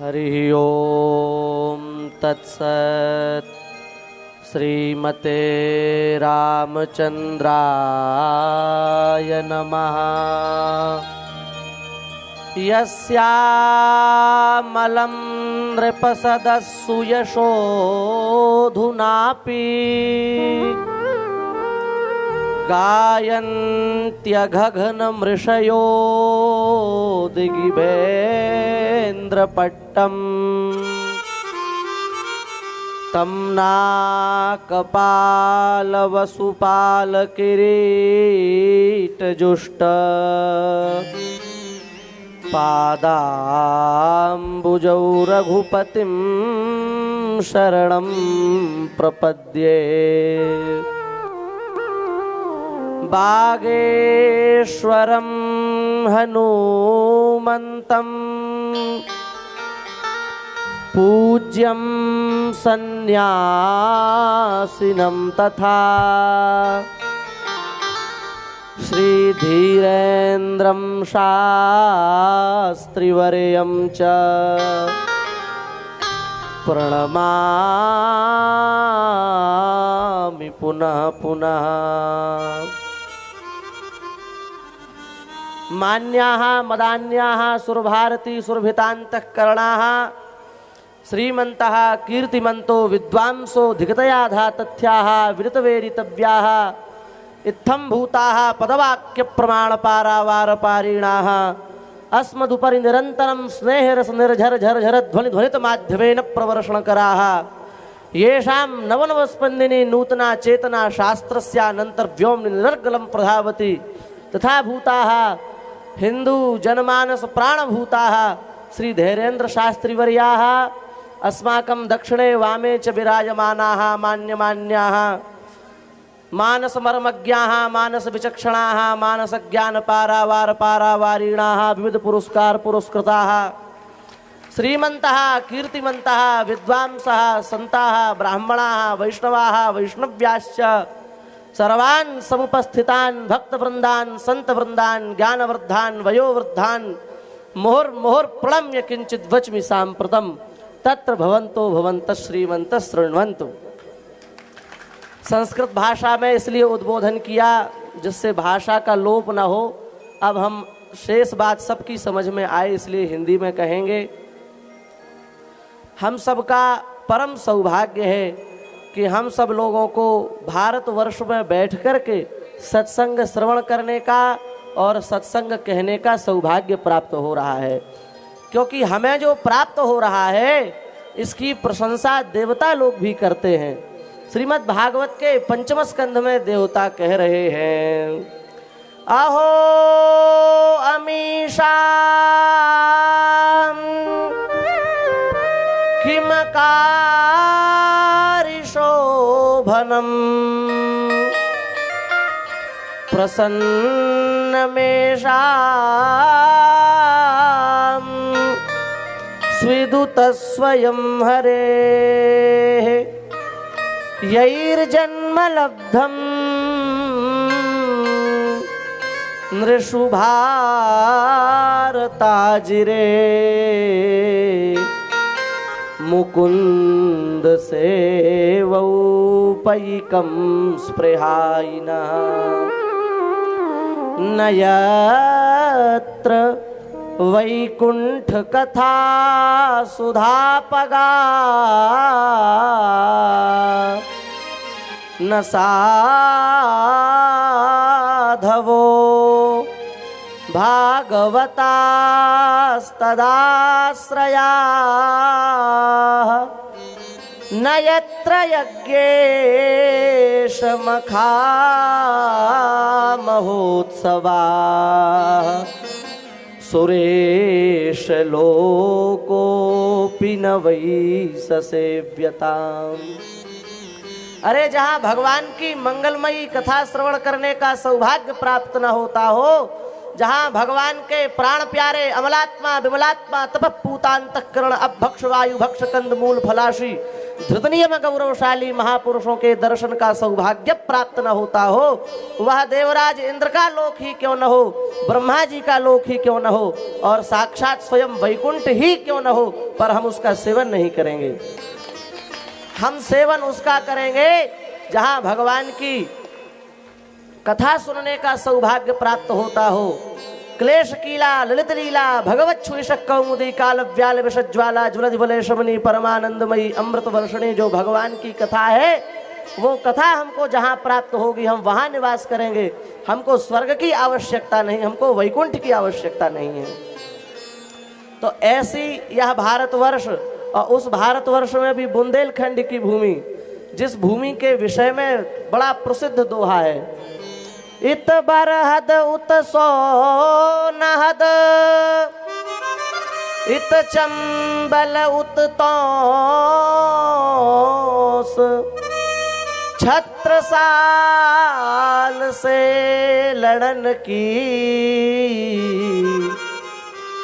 हरि ओम तत्सत्। श्रीमते रामचंद्राय नमः। यस्यामलं नृपसदस्सुयशोऽधुनापि गायन्त्यघघनमृषयो दिगिभेन्द्रपट्टम् तं नाकपालवसुपालकिरीटजुष्ट पादाम्बुजौ रघुपतिं शरणं प्रपद्ये। बागेश्वरं हनुमन्तं पूज्यं सन्न्यासिनं तथा श्रीधीरेन्द्रं शास्त्रिवर्यं च प्रणमामि पुनः पुनः। मान्याः मदान्याः सुरभारती सुरभितान्तःकरणाः श्रीमन्तः कीर्तिमन्तो विद्वांसो धिगतयाधा तथ्याः विदितवेदितव्याः इत्थं भूताः पदवाक्यप्रमाणपारावारपारिणाः अस्मदुपरि निरन्तरं स्नेहरसनिर्झरझरझरध्वनिध्वनितमाध्यमेन प्रवर्षणकराः येषां नवनवस्पन्दिनी नूतना चेतना शास्त्रस्यानन्तर्व्योम्नि निरर्गलं प्रधावति तथा भूताः हिंदू जनमानस प्राणभूताः श्री धैर्येन्द्र शास्त्रीवर्याः अस्माकं दक्षिणे वामे च विराजमानाः मान्यमान्याः मानसमर्मज्ञाः मानसविचक्षणाः मानसज्ञानपारावारपारावारिणाः विविध पुरस्कार पुरस्कृताः श्रीमन्तः कीर्तिमन्तः विद्वांसः सन्ताः ब्राह्मणाः वैष्णवाः वैष्णव्याश्च सर्वान् समुपस्थितान् भक्तवृन्दान् सन्तवृन्दान् ज्ञानवृद्धान् वयोवृद्धान् मुहुर्मुहुर् प्रणम्य किञ्चित् वच्मि साम्प्रतं तत्र भवन्तो भवन्तः श्रीमन्तः शृण्वन्तु। संस्कृत भाषा में इसलिए उद्बोधन किया जिससे भाषा का लोप न हो। अब हम शेष बात सबकी समझ में आए इसलिए हिंदी में कहेंगे। हम सबका परम सौभाग्य है कि हम सब लोगों को भारतवर्ष में बैठ कर के सत्संग श्रवण करने का और सत्संग कहने का सौभाग्य प्राप्त हो रहा है, क्योंकि हमें जो प्राप्त हो रहा है इसकी प्रशंसा देवता लोग भी करते हैं। श्रीमद् भागवत के पंचम स्कंध में देवता कह रहे हैं, अहो अमीषा किमकारिशोभनम् प्रसन्नमेषां स्विदुतस्वयं हरेः यैर्जन्मलब्धं नृषु भारताजिरे मुकुंद सेवौपैकं स्पृहायिनः न यत्र वैकुंठ कथा सुधापगा न साधवो भागवतास्तदाश्रयाः न यत्र यज्ञेशमखा महोत्सवाः सुरेश लोकोऽपि न वै ससेव्यताम्। अरे जहाँ भगवान की मंगलमयी कथा श्रवण करने का सौभाग्य प्राप्त न होता हो, जहाँ भगवान के प्राण प्यारे अमलात्मा विमलात्मा तपपूतांतकरण अभक्ष वायु भक्ष कंद मूल फलाशी धृतनियम गौरवशाली महापुरुषों के दर्शन का सौभाग्य प्राप्त न होता हो, वह देवराज इंद्र का लोक ही क्यों न हो, ब्रह्मा जी का लोक ही क्यों न हो, और साक्षात स्वयं वैकुंठ ही क्यों न हो, पर हम उसका सेवन नहीं करेंगे। हम सेवन उसका करेंगे जहां भगवान की कथा सुनने का सौभाग्य प्राप्त होता हो। क्लेश कीला ललित लीला भगवत छुषक कौमुदी काल व्याल विषज्वाला ज्वलज बले शमनी परमानंदमयी अमृत वर्षणी, जो भगवान की कथा है वो कथा हमको जहाँ प्राप्त होगी हम वहाँ निवास करेंगे। हमको स्वर्ग की आवश्यकता नहीं, हमको वैकुंठ की आवश्यकता नहीं है। तो ऐसी यह भारतवर्ष, और उस भारतवर्ष में भी बुंदेलखंड की भूमि, जिस भूमि के विषय में बड़ा प्रसिद्ध दोहा है, इत बरहद उत सोनहद इत चंबल उत तोस, छत्रसाल से लड़न की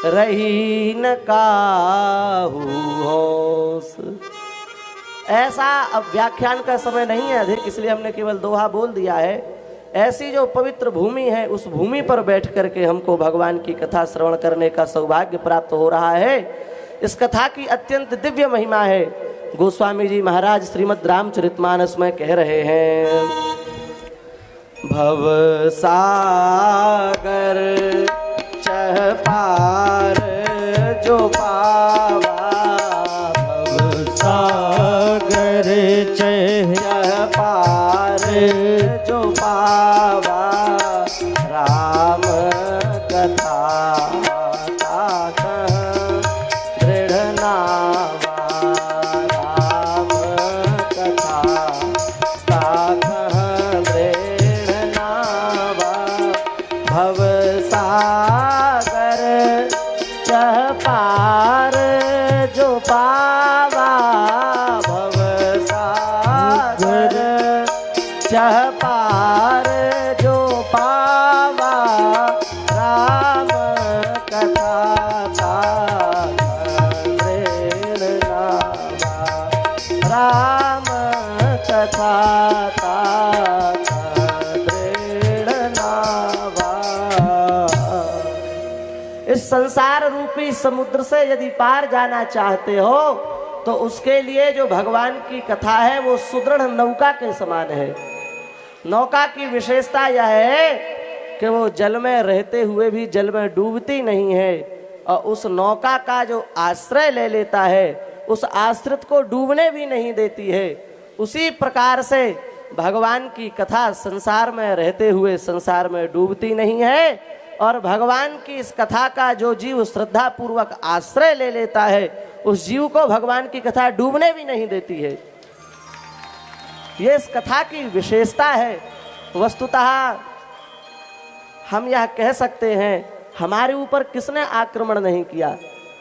रही न काहू होश। ऐसा अब व्याख्यान का समय नहीं है अधिक, इसलिए हमने केवल दोहा बोल दिया है। ऐसी जो पवित्र भूमि है उस भूमि पर बैठ करके हमको भगवान की कथा श्रवण करने का सौभाग्य प्राप्त हो रहा है। इस कथा की अत्यंत दिव्य महिमा है। गोस्वामी जी महाराज श्रीमद् रामचरितमानस में कह रहे हैं, भव सागर चह पार जो पावा, भव सागर चह पार जो पावा, राम कथा दृढ़ नावा, राम कथा दृढ़ नावा, भव सागर चह पार जो पावा, भव सागर चह पार जो पावा, राम कथा दृढ़ नावा, राम कथा दृढ़ नावा। इस संसार रूपी समुद्र से यदि पार जाना चाहते हो तो उसके लिए जो भगवान की कथा है वो सुदृढ़ नौका के समान है। नौका की विशेषता यह है कि वो जल में रहते हुए भी जल में डूबती नहीं है, और उस नौका का जो आश्रय ले लेता है उस आश्रित को डूबने भी नहीं देती है। उसी प्रकार से भगवान की कथा संसार में रहते हुए संसार में डूबती नहीं है, और भगवान की इस कथा का जो जीव श्रद्धा पूर्वक आश्रय ले लेता है उस जीव को भगवान की कथा डूबने भी नहीं देती है। ये इस कथा की विशेषता है। वस्तुतः हम यह कह सकते हैं हमारे ऊपर किसने आक्रमण नहीं किया,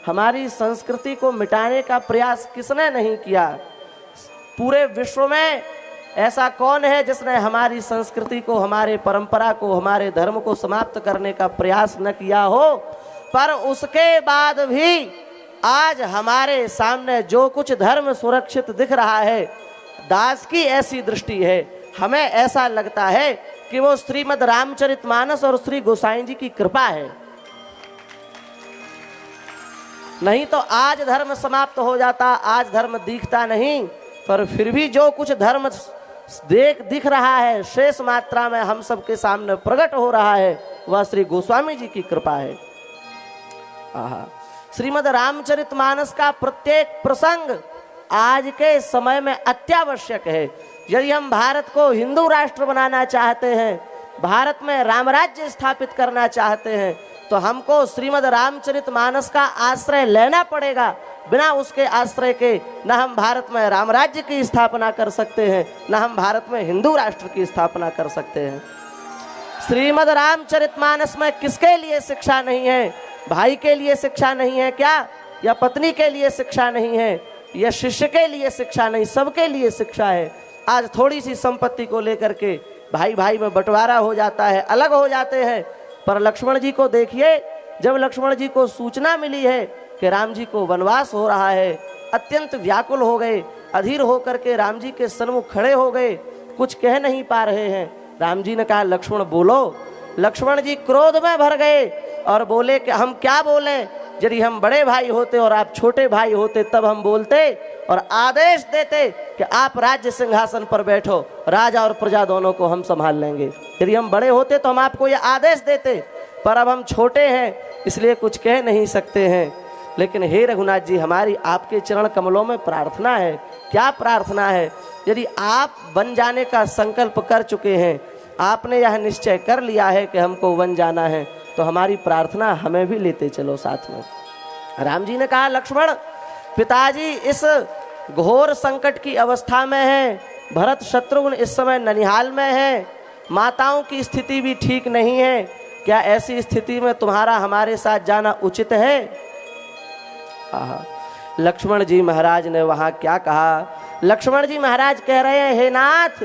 हमारी संस्कृति को मिटाने का प्रयास किसने नहीं किया। पूरे विश्व में ऐसा कौन है जिसने हमारी संस्कृति को, हमारे परंपरा को, हमारे धर्म को समाप्त करने का प्रयास न किया हो। पर उसके बाद भी आज हमारे सामने जो कुछ धर्म सुरक्षित दिख रहा है, दास की ऐसी दृष्टि है, हमें ऐसा लगता है कि वो श्रीमद् रामचरितमानस और श्री गोसाई जी की कृपा है। नहीं तो आज धर्म समाप्त हो जाता, आज धर्म दिखता नहीं। पर फिर भी जो कुछ धर्म दिख रहा है, शेष मात्रा में हम सबके सामने प्रकट हो रहा है, वह श्री गोस्वामी जी की कृपा है। श्रीमद् रामचरितमानस का प्रत्येक प्रसंग आज के समय में अत्यावश्यक है। यदि हम भारत को हिंदू राष्ट्र बनाना चाहते हैं, भारत में रामराज्य स्थापित करना चाहते हैं, तो हमको श्रीमद् रामचरितमानस का आश्रय लेना पड़ेगा। बिना उसके आश्रय के न हम भारत में रामराज्य की स्थापना कर सकते हैं, न हम भारत में हिंदू राष्ट्र की स्थापना कर सकते हैं। श्रीमद् रामचरितमानस में किसके लिए शिक्षा नहीं है? भाई के लिए शिक्षा नहीं है क्या? या पत्नी के लिए शिक्षा नहीं है? या शिष्य के लिए शिक्षा नहीं? सबके लिए शिक्षा है। आज थोड़ी सी संपत्ति को लेकर के भाई भाई में बंटवारा हो जाता है, अलग हो जाते हैं। पर लक्ष्मण जी को देखिए, जब लक्ष्मण जी को सूचना मिली है कि राम जी को वनवास हो रहा है, अत्यंत व्याकुल हो गए, अधीर होकर के राम जी के सन्मुख खड़े हो गए, कुछ कह नहीं पा रहे हैं। राम जी ने कहा लक्ष्मण बोलो। लक्ष्मण जी क्रोध में भर गए और बोले कि हम क्या बोलें, यदि हम बड़े भाई होते और आप छोटे भाई होते तब हम बोलते और आदेश देते कि आप राज्य सिंहासन पर बैठो, राजा और प्रजा दोनों को हम संभाल लेंगे। यदि हम बड़े होते तो हम आपको ये आदेश देते, पर अब हम छोटे हैं इसलिए कुछ कह नहीं सकते हैं। लेकिन हे रघुनाथ जी, हमारी आपके चरण कमलों में प्रार्थना है। क्या प्रार्थना है? यदि आप वन जाने का संकल्प कर चुके हैं, आपने यह निश्चय कर लिया है कि हमको वन जाना है, तो हमारी प्रार्थना हमें भी लेते चलो साथ में। राम जी ने कहा लक्ष्मण, पिताजी इस घोर संकट की अवस्था में हैं, भरत शत्रुघ्न इस समय ननिहाल में हैं, माताओं की स्थिति भी ठीक नहीं है, क्या ऐसी स्थिति में तुम्हारा हमारे साथ जाना उचित है? लक्ष्मण जी महाराज ने वहां क्या कहा? लक्ष्मण जी महाराज कह रहे हैं, हे नाथ,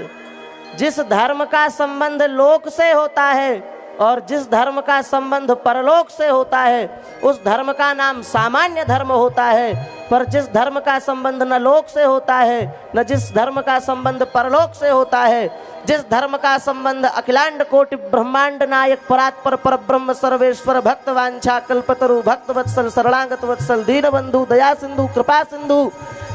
जिस धर्म का संबंध लोक से होता है और जिस धर्म का संबंध परलोक से होता है, उस धर्म का नाम सामान्य धर्म होता है। पर जिस धर्म का संबंध न लोक से होता है, न जिस धर्म का संबंध परलोक से होता है, जिस धर्म का संबंध अखिलांड कोटि ब्रह्मांड नायक परात्पर पर ब्रह्म सर्वेश्वर भक्त वांछा कल्पतरु भक्त वत्सल शरणागत वत्सल दीन बंधु दया सिंधु कृपा सिंधु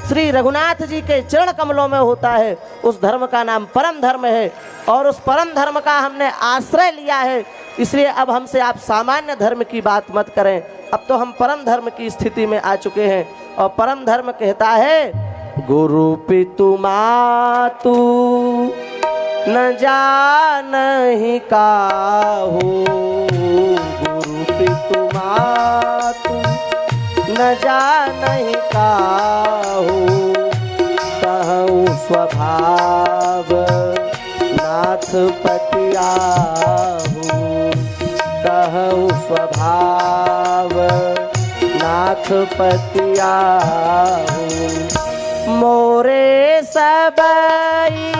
श्री रघुनाथ जी के चरण कमलों में होता है, उस धर्म का नाम परम धर्म है। और उस परम धर्म का हमने आश्रय लिया है, इसलिए अब हमसे आप सामान्य धर्म की बात मत करें। अब तो हम परम धर्म की स्थिति में आ चुके हैं। और परम धर्म कहता है, गुरु पितु मातु न जानहि काहू, गुरु पितु मातु न जानहि काहू, कहूँ स्वभाव नाथ पतियाहू, कहूँ स्वभाव नाथ पतियाहू, मोरे सबई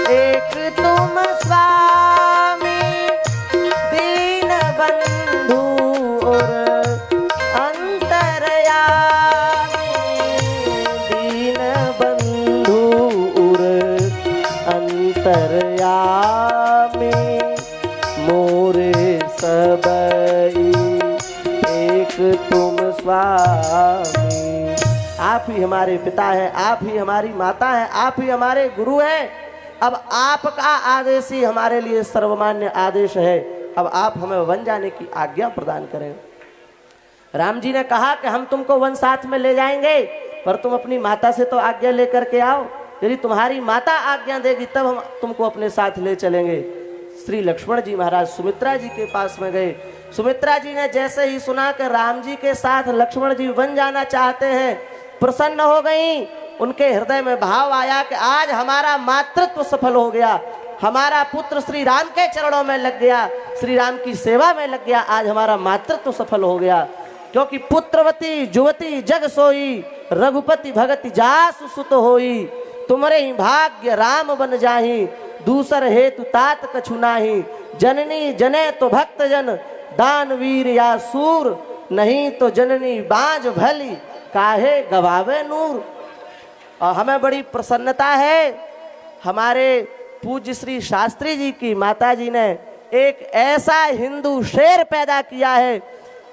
एक तुम स्वामी, दीन बंधु और अंतरयामी, दीन बंधु और अंतरयामी, मोरे सबई एक तुम स्वामी। आप ही हमारे पिता हैं, आप ही हमारी माता हैं, आप ही हमारे गुरु हैं। अब आपका आदेश ही हमारे लिए सर्वमान्य आदेश है। अब आप हमें वन जाने की आज्ञा प्रदान करें। राम जी ने कहा कि हम तुमको वन साथ में ले जाएंगे, पर तुम अपनी माता से तो आज्ञा लेकर के आओ। यदि तुम्हारी माता आज्ञा देगी तब हम तुमको अपने साथ ले चलेंगे। श्री लक्ष्मण जी महाराज सुमित्रा जी के पास में गए। सुमित्रा जी ने जैसे ही सुना कि राम जी के साथ लक्ष्मण जी वन जाना चाहते हैं, प्रसन्न हो गई। उनके हृदय में भाव आया कि आज हमारा मातृत्व सफल हो गया, हमारा पुत्र श्री राम के चरणों में लग गया, श्री राम की सेवा में लग गया, आज हमारा मातृत्व सफल हो गया। क्योंकि पुत्रवती जुवती जग सोई, रघुपति भगति जासु सुत होई, तुमरे ही भाग्य राम बन जाही, दूसर हेतु तात कछु नाही, जननी जने तो भक्त जन, दानवीर या सूर, नहीं तो जननी बाज भली, काहे गवावे नूर। और हमें बड़ी प्रसन्नता है, हमारे पूज्य श्री शास्त्री जी की माता जी ने एक ऐसा हिंदू शेर पैदा किया है,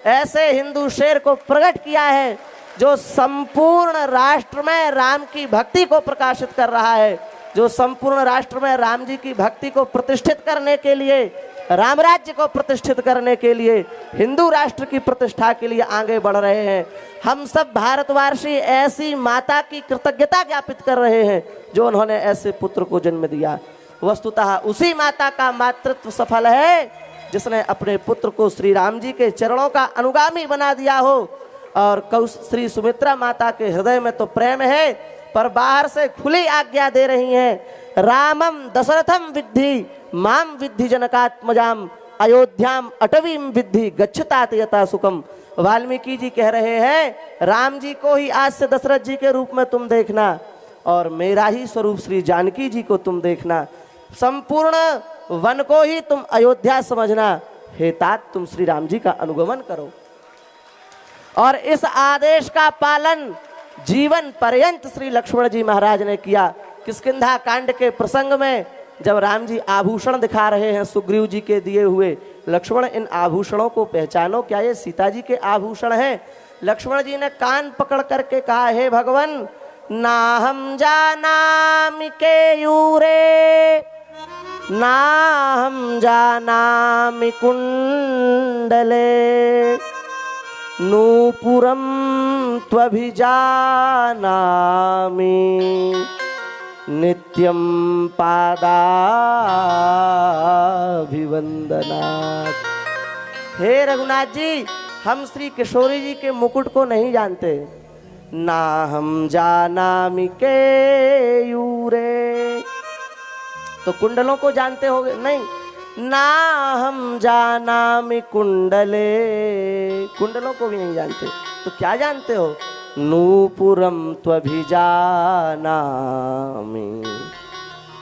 ऐसे हिंदू शेर को प्रकट किया है जो संपूर्ण राष्ट्र में राम की भक्ति को प्रकाशित कर रहा है, जो संपूर्ण राष्ट्र में राम जी की भक्ति को प्रतिष्ठित करने के लिए, राम राज्य को प्रतिष्ठित करने के लिए, हिंदू राष्ट्र की प्रतिष्ठा के लिए आगे बढ़ रहे हैं। हम सब भारतवासी ऐसी माता की कृतज्ञता ज्ञापित कर रहे हैं जो उन्होंने ऐसे पुत्र को जन्म दिया। वस्तुतः उसी माता का मातृत्व सफल है जिसने अपने पुत्र को श्री राम जी के चरणों का अनुगामी बना दिया हो। और श्री सुमित्रा माता के हृदय में तो प्रेम है, पर बाहर से खुली आज्ञा दे रही हैं, रामम दशरथम विद्धि माम विद्धि जनकात्मजाम, अयोध्याम अटवीम विद्धि गच्छतात यथा सुखम। वाल्मीकि जी कह रहे हैं, राम जी को ही आज से दशरथ जी के रूप में तुम देखना और मेरा ही स्वरूप श्री जानकी जी को तुम देखना, संपूर्ण वन को ही तुम अयोध्या समझना। हे तात तुम श्री राम जी का अनुगमन करो। और इस आदेश का पालन जीवन पर्यंत श्री लक्ष्मण जी महाराज ने किया। किष्किंधा कांड के प्रसंग में जब राम जी आभूषण दिखा रहे हैं सुग्रीव जी के दिए हुए, लक्ष्मण इन आभूषणों को पहचानो, क्या ये सीता जी के आभूषण हैं? लक्ष्मण जी ने कान पकड़ करके कहा, हे भगवान, ना हम जानामि केयूरे, ना हम जानामि कुंडले, नूपुरम त्वभिजानामि, नित्यं पादाभिवंदनात्। हे रघुनाथ जी, हम श्री किशोरी जी के मुकुट को नहीं जानते। ना हम जानामि केयूरे, तो कुंडलों को जानते होगे? नहीं। ना हम जानामि कुंडले, कुंडलों को भी नहीं जानते। तो क्या जानते हो? नूपुरम त्वभिजानामि।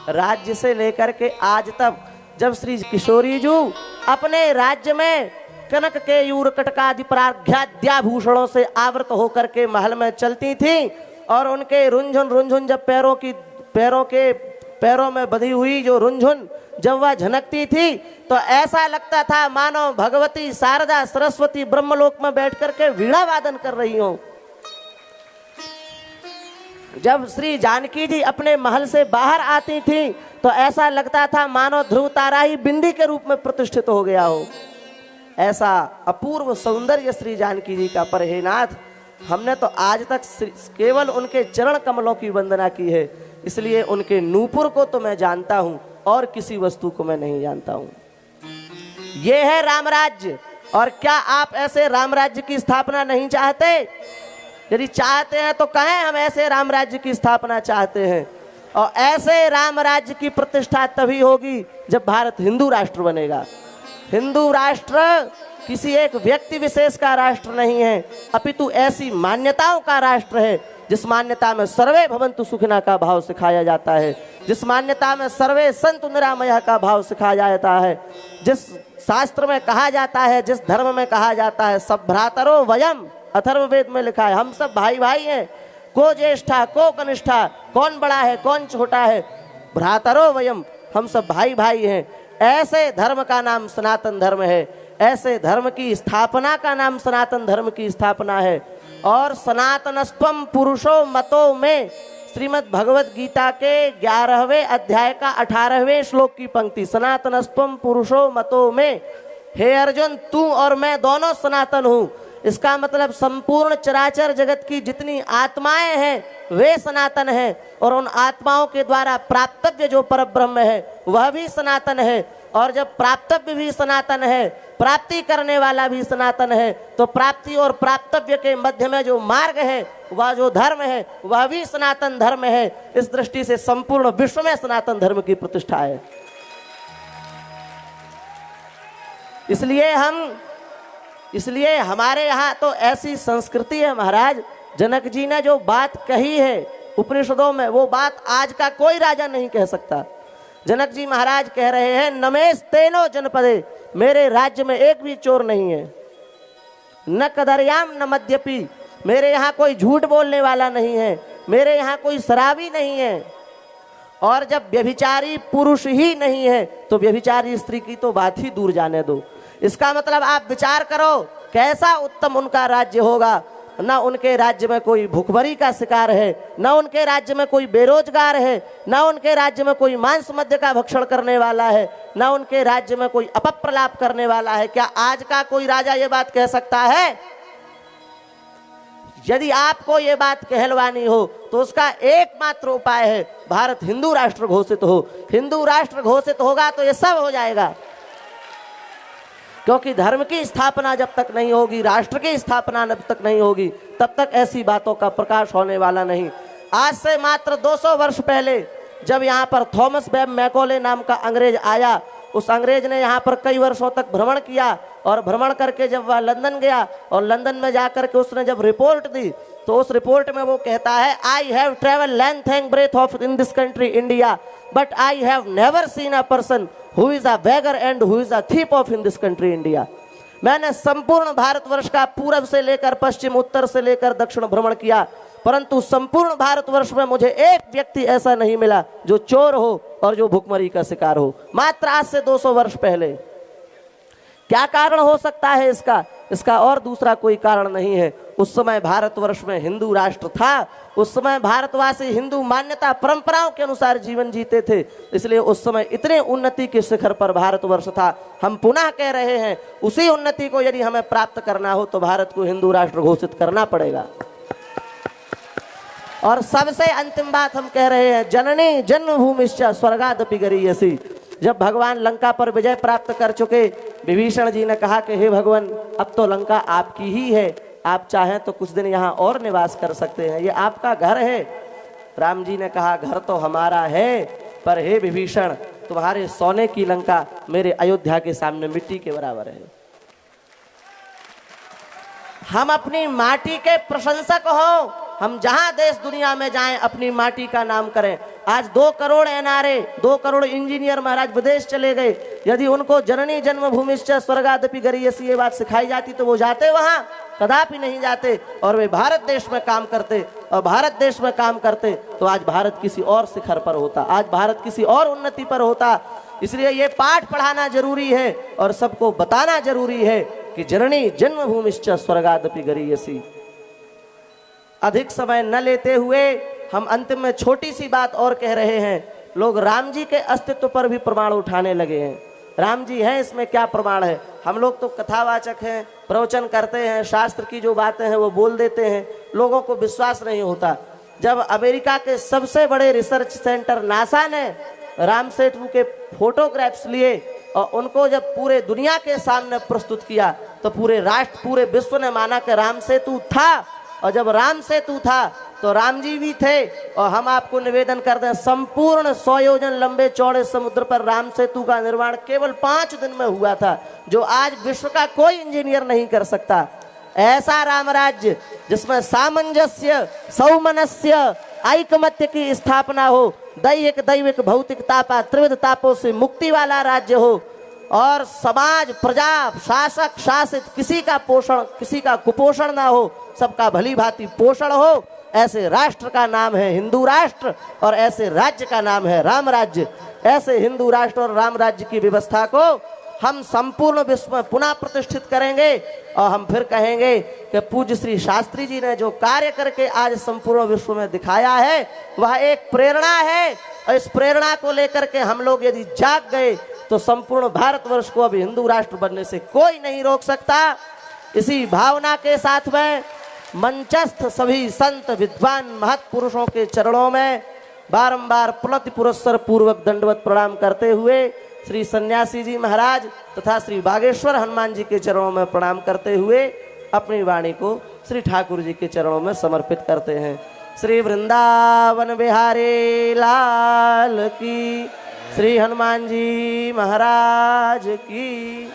राज्य से लेकर के आज तक जब श्री किशोरी जी अपने राज्य में कनक के यूर कटकादि प्राघ्याद्याभूषणों से आवृत होकर के महल में चलती थी और उनके रुंझुन रुंझुन जब पैरों में बंधी हुई जो रुंझुन जब वह झनकती थी तो ऐसा लगता था मानो भगवती शारदा सरस्वती ब्रह्मलोक में बैठ करके वीणा वादन कर रही हो। जब श्री जानकी जी अपने महल से बाहर आती थी तो ऐसा लगता था मानो ध्रुव तारा ही बिंदी के रूप में प्रतिष्ठित हो गया हो। ऐसा अपूर्व सौंदर्य श्री जानकी जी का। पर हे नाथ, हमने तो आज तक केवल उनके चरण कमलों की वंदना की है, इसलिए उनके नूपुर को तो मैं जानता हूं और किसी वस्तु को मैं नहीं जानता हूं। यह है रामराज्य। और क्या आप ऐसे रामराज्य की स्थापना नहीं चाहते? यदि चाहते हैं तो कहें, हम ऐसे रामराज्य की स्थापना चाहते हैं। और ऐसे रामराज्य की प्रतिष्ठा तभी होगी जब भारत हिंदू राष्ट्र बनेगा। हिंदू राष्ट्र किसी एक व्यक्ति विशेष का राष्ट्र नहीं है, अपितु ऐसी मान्यताओं का राष्ट्र है जिस मान्यता में सर्वे भवन्तु सुखिनः का भाव सिखाया जाता है, जिस मान्यता में सर्वे सन्तु निरामयः का भाव सिखाया जाता है, जिस शास्त्र में कहा जाता है, जिस धर्म में कहा जाता है, सब भ्रातरो वयम, अथर्ववेद में लिखा है, हम सब भाई भाई हैं। को ज्येष्ठा को कनिष्ठा, कौन बड़ा है कौन छोटा है, भ्रातरो वयम, हम सब भाई भाई हैं। ऐसे धर्म का नाम सनातन धर्म है। ऐसे धर्म की स्थापना का नाम सनातन धर्म की स्थापना है। और सनातनस्त्वम पुरुषो मतो में श्रीमद् भगवत गीता के 11वें अध्याय का 18वें श्लोक की पंक्ति, सनातनस्त्वम पुरुषो मतो में। हे अर्जुन, तू और मैं दोनों सनातन हूँ। इसका मतलब संपूर्ण चराचर जगत की जितनी आत्माएं हैं वे सनातन हैं, और उन आत्माओं के द्वारा प्राप्तव्य जो परब्रह्म है वह भी सनातन है। और जब प्राप्तव्य भी सनातन है, प्राप्ति करने वाला भी सनातन है, तो प्राप्ति और प्राप्तव्य के मध्य में जो मार्ग है, वह जो धर्म है, वह भी सनातन धर्म है। इस दृष्टि से संपूर्ण विश्व में सनातन धर्म की प्रतिष्ठा है। इसलिए हमारे यहाँ तो ऐसी संस्कृति है महाराज। जनक जी ने जो बात कही है उपनिषदों में, वो बात आज का कोई राजा नहीं कह सकता। जनक जी महाराज कह रहे हैं, नमेस तेनो जनपदे, मेरे राज्य में एक भी चोर नहीं है, न कदरयाम न मद्यपी, मेरे यहाँ कोई झूठ बोलने वाला नहीं है, मेरे यहाँ कोई शराबी नहीं है। और जब व्यभिचारी पुरुष ही नहीं है तो व्यभिचारी स्त्री की तो बात ही दूर जाने दो। इसका मतलब आप विचार करो कैसा उत्तम उनका राज्य होगा। न उनके राज्य में कोई भूखमरी का शिकार है, न उनके राज्य में कोई बेरोजगार है, न उनके राज्य में कोई मांस मद्य का भक्षण करने वाला है, न उनके राज्य में कोई अपप्रलाप करने वाला है। क्या आज का कोई राजा ये बात कह सकता है? यदि आपको ये बात कहलवानी हो तो उसका एकमात्र उपाय है, भारत हिंदू राष्ट्र घोषित हो। हिंदू राष्ट्र घोषित होगा तो ये सब हो जाएगा। क्योंकि धर्म की स्थापना जब तक नहीं होगी, राष्ट्र की स्थापना जब तक नहीं होगी, तब तक ऐसी बातों का प्रकाश होने वाला नहीं। आज से मात्र 200 वर्ष पहले जब यहाँ पर थॉमस वेब मैकॉले नाम का अंग्रेज आया उस अंग्रेज ने यहाँ पर कई वर्षों तक भ्रमण किया और भ्रमण करके जब वह लंदन गया और लंदन में जाकर के उसने जब रिपोर्ट दी तो उस रिपोर्ट में वो कहता है, I have travel length and breadth of in this country India but I have never seen a person who is a beggar and who is a thief of in this country India. मैंने संपूर्ण भारतवर्ष का पूरब से लेकर पश्चिम, उत्तर से लेकर दक्षिण भ्रमण किया, परंतु संपूर्ण भारतवर्ष में मुझे एक व्यक्ति ऐसा नहीं मिला जो चोर हो और जो भुखमरी का शिकार हो। मात्र आज से 200 वर्ष पहले। क्या कारण हो सकता है इसका? इसका और दूसरा कोई कारण नहीं है। उस समय भारतवर्ष में हिंदू राष्ट्र था, उस समय भारतवासी हिंदू मान्यता परंपराओं के अनुसार जीवन जीते थे, इसलिए उस समय इतने उन्नति के शिखर पर भारतवर्ष था। हम पुनः कह रहे हैं, उसी उन्नति को यदि हमें प्राप्त करना हो तो भारत को हिंदू राष्ट्र घोषित करना पड़ेगा। और सबसे अंतिम बात हम कह रहे हैं, जननी जन्मभूमिश्च स्वर्गादपि गरीयसी। जब भगवान लंका पर विजय प्राप्त कर चुके, विभीषण जी ने कहा कि हे भगवान, अब तो लंका आपकी ही है, आप चाहें तो कुछ दिन यहाँ और निवास कर सकते हैं, ये आपका घर है। राम जी ने कहा, घर तो हमारा है, पर हे विभीषण, तुम्हारे सोने की लंका मेरे अयोध्या के सामने मिट्टी के बराबर है। हम अपनी माटी के प्रशंसक हो, हम जहां देश दुनिया में जाएं अपनी माटी का नाम करें। आज 2 करोड़ एनआरए, 2 करोड़ इंजीनियर महाराज विदेश चले गए, यदि उनको जननी जन्मभूमिश्च स्वर्गादपि गरीयसी ये बात सिखाई जाती तो वो जाते वहां? कदापि नहीं जाते, और वे भारत देश में काम करते, और भारत देश में काम करते तो आज भारत किसी और शिखर पर होता, आज भारत किसी और उन्नति पर होता। इसलिए ये पाठ पढ़ाना जरूरी है और सबको बताना जरूरी है कि जननी जन्मभूमिश्च स्वर्गादपि गरीयसी। अधिक समय न लेते हुए हम अंतिम में छोटी सी बात और कह रहे हैं। लोग राम जी के अस्तित्व पर भी प्रमाण उठाने लगे हैं। राम जी हैं, इसमें क्या प्रमाण है? हम लोग तो कथावाचक हैं, प्रवचन करते हैं, शास्त्र की जो बातें हैं वो बोल देते हैं, लोगों को विश्वास नहीं होता। जब अमेरिका के सबसे बड़े रिसर्च सेंटर नासा ने राम सेतु के फोटोग्राफ्स लिए और उनको जब पूरे दुनिया के सामने प्रस्तुत किया तो पूरे राष्ट्र, पूरे विश्व ने माना कि राम सेतु था। और जब राम सेतु था तो राम जी भी थे। और हम आपको निवेदन करते हैं, संपूर्ण 100 योजन लंबे चौड़े समुद्र पर राम सेतु का निर्माण केवल 5 दिन में हुआ था, जो आज विश्व का कोई इंजीनियर नहीं कर सकता। ऐसा राम राज्य जिसमें सामंजस्य, सौमनस्य, ऐकमत्य की स्थापना हो, दैहिक दैविक भौतिक तापा त्रिविध तापों से मुक्ति वाला राज्य हो, और समाज, प्रजा, शासक, शासित किसी का पोषण, किसी का कुपोषण ना हो, सबका भली भांति पोषण हो, ऐसे राष्ट्र का नाम है हिंदू राष्ट्र और ऐसे राज्य का नाम है राम राज्य। ऐसे हिंदू राष्ट्र और राम राज्य की व्यवस्था को हम संपूर्ण विश्व में पुनः प्रतिष्ठित करेंगे। और हम फिर कहेंगे कि पूज्य श्री शास्त्री जी ने जो कार्य करके आज संपूर्ण विश्व में दिखाया है वह एक प्रेरणा है, और इस प्रेरणा को लेकर के हम लोग यदि जाग गए तो संपूर्ण भारतवर्ष को अब हिंदू राष्ट्र बनने से कोई नहीं रोक सकता। इसी भावना के साथ में मंचस्थ सभी संत विद्वान महत्पुरुषों के चरणों में बारंबार पुनति पुरस्सर पूर्वक दंडवत प्रणाम करते हुए श्री सन्यासी जी महाराज तथा श्री बागेश्वर हनुमान जी के चरणों में प्रणाम करते हुए अपनी वाणी को श्री ठाकुर जी के चरणों में समर्पित करते हैं। श्री वृंदावन बिहारी लाल की, श्री हनुमान जी महाराज की।